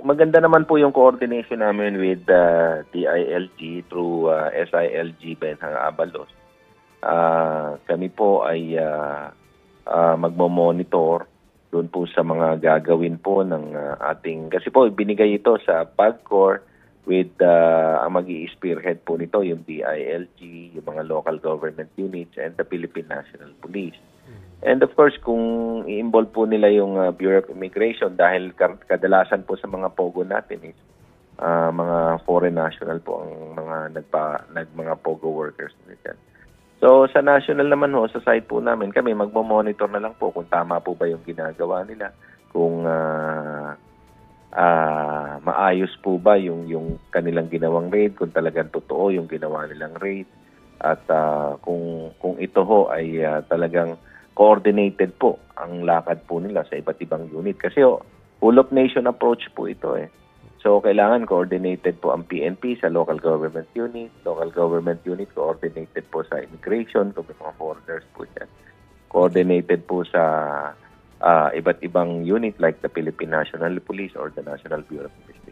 maganda naman po yung coordination namin with DILG through SILG Benhang Abalos. Kami po ay magmo-monitor doon po sa mga gagawin po ng ating, kasi po binigay ito sa PAGCOR with ang mag-i-spearhead po nito yung DILG, yung mga local government units and the Philippine National Police. And of course, kung i-involve po nila yung Bureau of Immigration dahil kadalasan po sa mga POGO natin is mga foreign national po ang mga POGO workers nila. So sa national naman ho, sa side po namin, kami magmo-monitor na lang po kung tama po ba yung ginagawa nila, kung maayos po ba yung kanilang ginawang raid, kung talagang totoo yung ginawa nilang raid, at kung ito ho ay talagang coordinated po ang lakad po nila sa iba't ibang unit. Kasi full of nation approach po ito eh. So kailangan coordinated po ang PNP sa local government unit coordinated po sa immigration, kung may mga foreigners po yan. Coordinated po sa iba't ibang unit like the Philippine National Police or the National Bureau of Investigation.